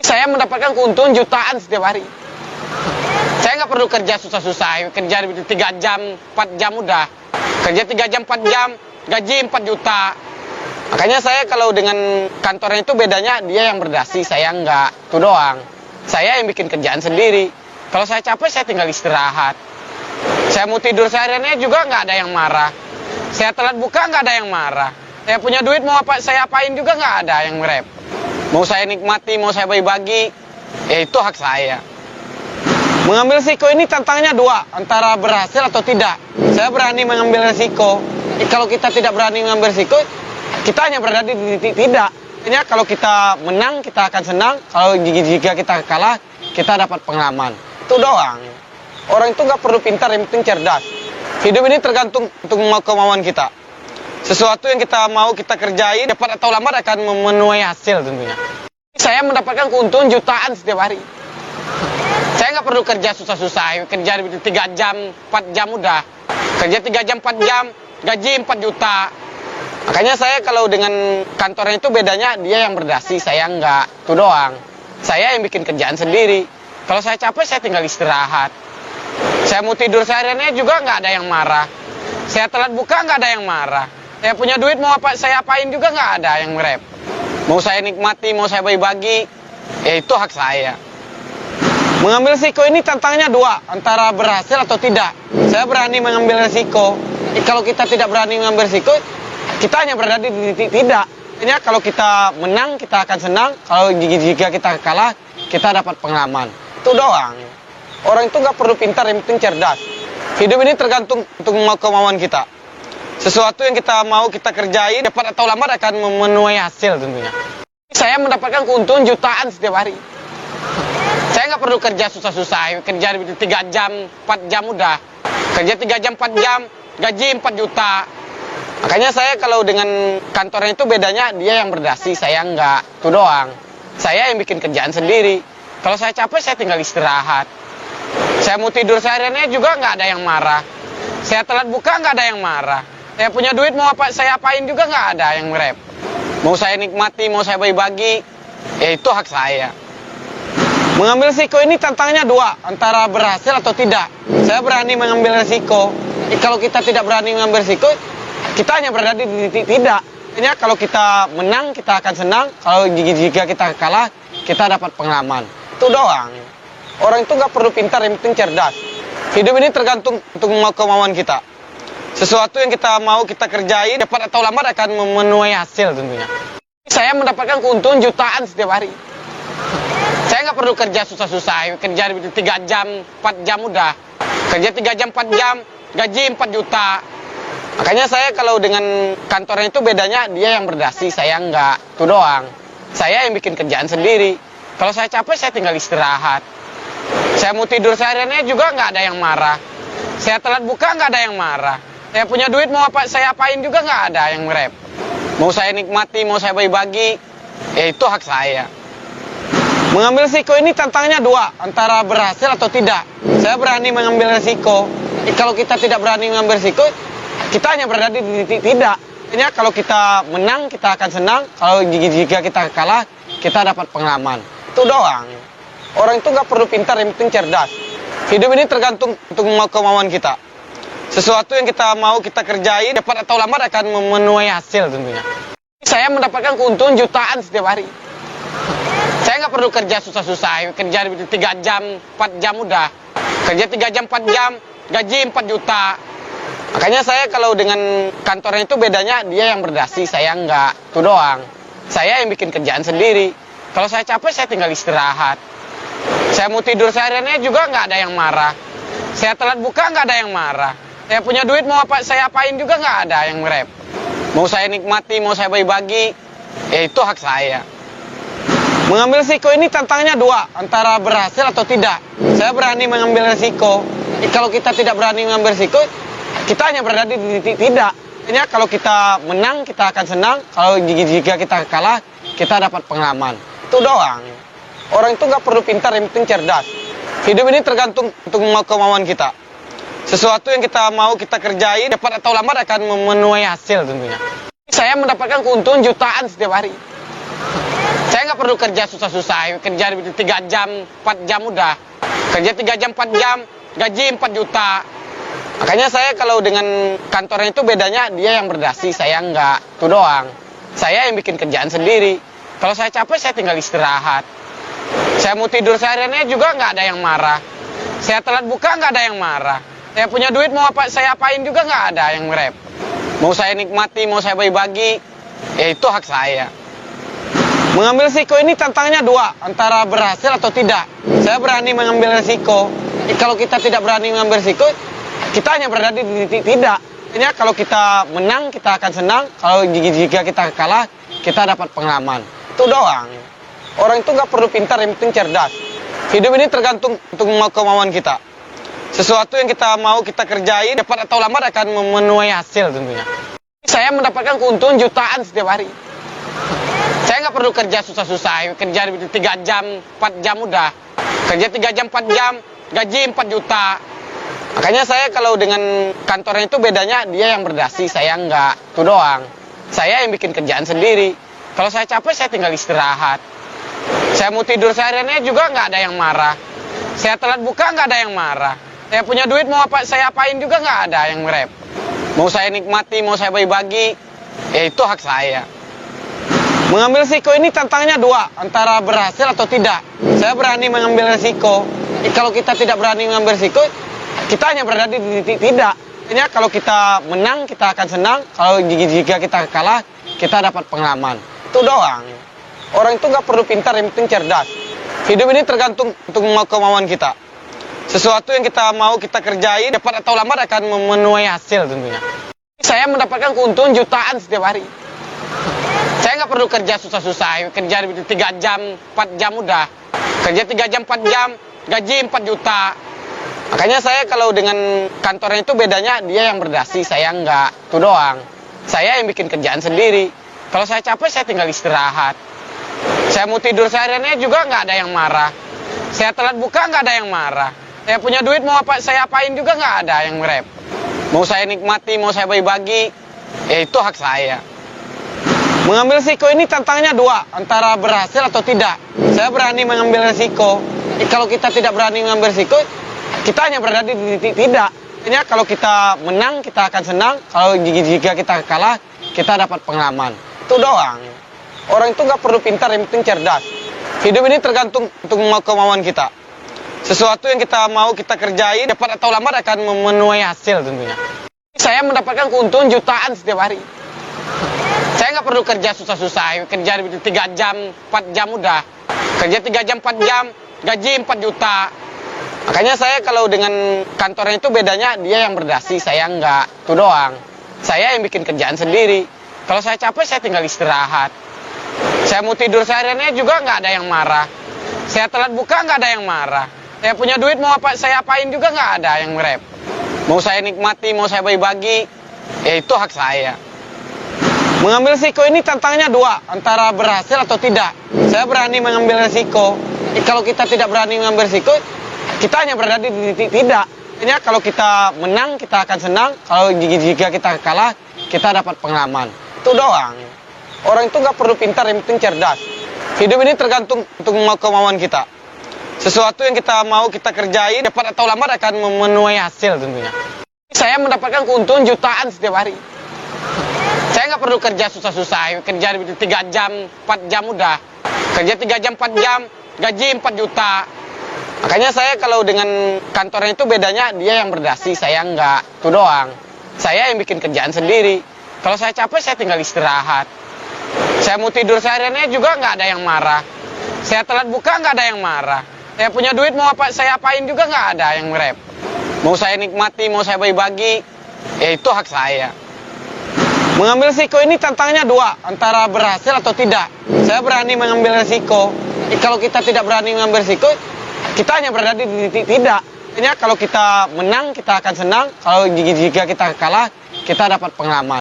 Saya mendapatkan keuntungan jutaan setiap hari. Saya nggak perlu kerja susah-susah, kerja 3 jam, 4 jam udah. Kerja 3 jam, 4 jam, gaji 4 juta. Makanya saya kalau dengan kantornya itu bedanya dia yang berdasi, saya nggak. Itu doang. Saya yang bikin kerjaan sendiri. Kalau saya capek, saya tinggal istirahat. Saya mau tidur sehariannya juga nggak ada yang marah. Saya telat buka nggak ada yang marah. Saya punya duit mau apa saya apain juga nggak ada yang merep. Mau saya nikmati, mau saya bagi-bagi, ya itu hak saya. Mengambil risiko ini tantangannya dua, antara berhasil atau tidak. Saya berani mengambil risiko. Kalau kita tidak berani mengambil risiko, kita hanya berada di titik tidak. Artinya kalau kita menang, kita akan senang. Kalau jika kita kalah, kita dapat pengalaman. Itu doang. Orang itu nggak perlu pintar, yang penting cerdas. Hidup ini tergantung kemauan kita. Sesuatu yang kita mau kita kerjain, cepat atau lambat akan memenuhi hasil tentunya. Saya mendapatkan keuntungan jutaan setiap hari. Saya nggak perlu kerja susah-susah, kerja 3 jam, 4 jam udah. Kerja 3 jam, 4 jam, gaji 4 juta. Makanya saya kalau dengan kantornya itu bedanya dia yang berdasi, saya nggak. Itu doang. Saya yang bikin kerjaan sendiri. Kalau saya capek, saya tinggal istirahat. Saya mau tidur sehariannya juga nggak ada yang marah. Saya telat buka nggak ada yang marah. Saya punya duit mau apa saya apain juga nggak ada yang merep. Mau saya nikmati, mau saya bagi-bagi, ya itu hak saya. Mengambil risiko ini tantangannya dua, antara berhasil atau tidak. Saya berani mengambil risiko. Kalau kita tidak berani mengambil risiko, kita hanya berada di titik tidak. Artinya kalau kita menang, kita akan senang. Kalau jika kita kalah, kita dapat pengalaman. Itu doang. Orang itu nggak perlu pintar, yang penting cerdas. Hidup ini tergantung kemauan kita. Sesuatu yang kita mau kita kerjain, cepat atau lambat akan memenuhi hasil tentunya. Saya mendapatkan keuntungan jutaan setiap hari. Saya nggak perlu kerja susah-susah, kerja 3 jam, 4 jam udah. Kerja 3 jam, 4 jam, gaji 4 juta. Makanya saya kalau dengan kantornya itu bedanya dia yang berdasi, saya nggak. Itu doang. Saya yang bikin kerjaan sendiri. Kalau saya capek, saya tinggal istirahat. Saya mau tidur sehariannya juga nggak ada yang marah. Saya telat buka nggak ada yang marah. Saya punya duit mau apa saya apain juga nggak ada yang merep. Mau saya nikmati, mau saya bagi-bagi, ya itu hak saya. Mengambil risiko ini tantangannya dua, antara berhasil atau tidak. Saya berani mengambil risiko. Kalau kita tidak berani mengambil risiko, kita hanya berada di titik tidak. Artinya kalau kita menang, kita akan senang. Kalau jika kita kalah, kita dapat pengalaman. Itu doang. Orang itu nggak perlu pintar, yang penting cerdas. Hidup ini tergantung kemauan kita. Sesuatu yang kita mau kita kerjain, cepat atau lambat akan memenuhi hasil tentunya. Saya mendapatkan keuntungan jutaan setiap hari. Saya nggak perlu kerja susah-susah, kerja 3 jam, 4 jam udah. Kerja 3 jam, 4 jam, gaji 4 juta. Makanya saya kalau dengan kantornya itu bedanya dia yang berdasi, saya nggak. Itu doang. Saya yang bikin kerjaan sendiri. Kalau saya capek, saya tinggal istirahat. Saya mau tidur sehariannya juga nggak ada yang marah. Saya telat buka nggak ada yang marah. Saya punya duit mau apa saya apain juga nggak ada yang merep. Mau saya nikmati, mau saya bagi-bagi, ya itu hak saya. Mengambil risiko ini tantangannya dua, antara berhasil atau tidak. Saya berani mengambil risiko. Kalau kita tidak berani mengambil risiko, kita hanya berada di titik tidak. Artinya kalau kita menang, kita akan senang. Kalau jika kita kalah, kita dapat pengalaman. Itu doang. Orang itu nggak perlu pintar, yang penting cerdas. Hidup ini tergantung kemauan kita. Sesuatu yang kita mau kita kerjain, cepat atau lambat akan memenuhi hasil tentunya. Saya mendapatkan keuntungan jutaan setiap hari. Saya nggak perlu kerja susah-susah, kerja 3 jam, 4 jam udah. Kerja 3 jam, 4 jam, gaji 4 juta. Makanya saya kalau dengan kantornya itu bedanya dia yang berdasi, saya nggak. Itu doang. Saya yang bikin kerjaan sendiri. Kalau saya capek, saya tinggal istirahat. Saya mau tidur sehariannya juga nggak ada yang marah. Saya telat buka nggak ada yang marah. Saya punya duit mau apa saya apain juga nggak ada yang merep. Mau saya nikmati, mau saya bagi-bagi, ya itu hak saya. Mengambil risiko ini tantangannya dua, antara berhasil atau tidak. Saya berani mengambil risiko. Kalau kita tidak berani mengambil risiko, kita hanya berada di titik tidak. Artinya kalau kita menang, kita akan senang. Kalau jika kita kalah, kita dapat pengalaman. Itu doang. Orang itu nggak perlu pintar, yang penting cerdas. Hidup ini tergantung kemauan kita. Sesuatu yang kita mau kita kerjain, cepat atau lambat akan memenuhi hasil tentunya. Saya mendapatkan keuntungan jutaan setiap hari. Saya nggak perlu kerja susah-susah, kerja 3 jam, 4 jam udah. Kerja 3 jam, 4 jam, gaji 4 juta. Makanya saya kalau dengan kantornya itu bedanya dia yang berdasi, saya enggak. Itu doang. Saya yang bikin kerjaan sendiri. Kalau saya capek, saya tinggal istirahat. Saya mau tidur sehariannya juga nggak ada yang marah. Saya telat buka nggak ada yang marah. Saya punya duit mau apa saya apain juga nggak ada yang merep. Mau saya nikmati, mau saya bagi-bagi, ya itu hak saya. Mengambil risiko ini tantangannya dua, antara berhasil atau tidak. Saya berani mengambil risiko. Kalau kita tidak berani mengambil risiko, kita hanya berada di titik tidak. Artinya kalau kita menang, kita akan senang. Kalau jika kita kalah, kita dapat pengalaman. Itu doang. Orang itu nggak perlu pintar, yang penting cerdas. Hidup ini tergantung kemauan kita. Sesuatu yang kita mau kita kerjain, cepat atau lambat akan memenuhi hasil tentunya. Saya mendapatkan keuntungan jutaan setiap hari. Saya nggak perlu kerja susah-susah, kerja 3 jam, 4 jam udah. Kerja 3 jam, 4 jam, gaji 4 juta. Makanya saya kalau dengan kantornya itu bedanya dia yang berdasi, saya nggak. Itu doang. Saya yang bikin kerjaan sendiri. Kalau saya capek, saya tinggal istirahat. Saya mau tidur sehariannya juga nggak ada yang marah. Saya telat buka nggak ada yang marah. Saya punya duit mau apa saya apain juga nggak ada yang merep. Mau saya nikmati, mau saya bagi-bagi, ya itu hak saya. Mengambil risiko ini tantangannya dua, antara berhasil atau tidak. Saya berani mengambil risiko. Kalau kita tidak berani mengambil risiko, kita hanya berada di titik tidak. Artinya kalau kita menang, kita akan senang. Kalau jika kita kalah, kita dapat pengalaman. Itu doang. Orang itu nggak perlu pintar, yang penting cerdas. Hidup ini tergantung kemauan kita. Sesuatu yang kita mau kita kerjain, cepat atau lambat akan memenuhi hasil tentunya. Saya mendapatkan keuntungan jutaan setiap hari. Saya nggak perlu kerja susah-susah, kerja 3 jam, 4 jam udah. Kerja 3 jam, 4 jam, gaji 4 juta. Makanya saya kalau dengan kantornya itu bedanya dia yang berdasi, saya nggak. Itu doang. Saya yang bikin kerjaan sendiri. Kalau saya capek, saya tinggal istirahat. Saya mau tidur sehariannya juga nggak ada yang marah. Saya telat buka nggak ada yang marah. Saya punya duit mau apa saya apain juga nggak ada yang merep. Mau saya nikmati, mau saya bagi-bagi, ya itu hak saya. Mengambil risiko ini tantangannya dua, antara berhasil atau tidak. Saya berani mengambil risiko. Kalau kita tidak berani mengambil risiko, kita hanya berada di titik tidak. Artinya kalau kita menang, kita akan senang. Kalau jika kita kalah, kita dapat pengalaman. Itu doang. Orang itu nggak perlu pintar, yang penting cerdas. Hidup ini tergantung kemauan kita. Sesuatu yang kita mau kita kerjain, cepat atau lambat akan memenuhi hasil tentunya. Saya mendapatkan keuntungan jutaan setiap hari. Saya nggak perlu kerja susah-susah, kerja 3 jam, 4 jam udah. Kerja 3 jam, 4 jam, gaji 4 juta. Makanya saya kalau dengan kantornya itu bedanya dia yang berdasi, saya nggak. Itu doang. Saya yang bikin kerjaan sendiri. Kalau saya capek, saya tinggal istirahat. Saya mau tidur sehariannya juga nggak ada yang marah. Saya telat buka nggak ada yang marah. Saya punya duit mau apa saya apain juga nggak ada yang merep. Mau saya nikmati, mau saya bagi-bagi, ya itu hak saya. Mengambil risiko ini tantangannya dua, antara berhasil atau tidak. Saya berani mengambil risiko. Kalau kita tidak berani mengambil risiko, kita hanya berada di titik tidak. Artinya kalau kita menang, kita akan senang. Kalau jika kita kalah, kita dapat pengalaman. Itu doang. Orang itu nggak perlu pintar, yang penting cerdas. Hidup ini tergantung kemauan kita. Sesuatu yang kita mau kita kerjain, cepat atau lambat akan memenuhi hasil tentunya. Saya mendapatkan keuntungan jutaan setiap hari. Saya nggak perlu kerja susah-susah, kerja 3 jam, 4 jam udah. Kerja 3 jam, 4 jam, gaji 4 juta. Makanya saya kalau dengan kantornya itu bedanya dia yang berdasi, saya nggak. Itu doang. Saya yang bikin kerjaan sendiri. Kalau saya capek, saya tinggal istirahat. Saya mau tidur sehariannya juga nggak ada yang marah. Saya telat buka nggak ada yang marah. Saya punya duit mau apa saya apain juga nggak ada yang merep. Mau saya nikmati, mau saya bagi-bagi, ya itu hak saya. Mengambil risiko ini tantangannya dua, antara berhasil atau tidak. Saya berani mengambil risiko. Kalau kita tidak berani mengambil risiko, kita hanya berada di titik tidak. Artinya kalau kita menang, kita akan senang. Kalau jika kita kalah, kita dapat pengalaman.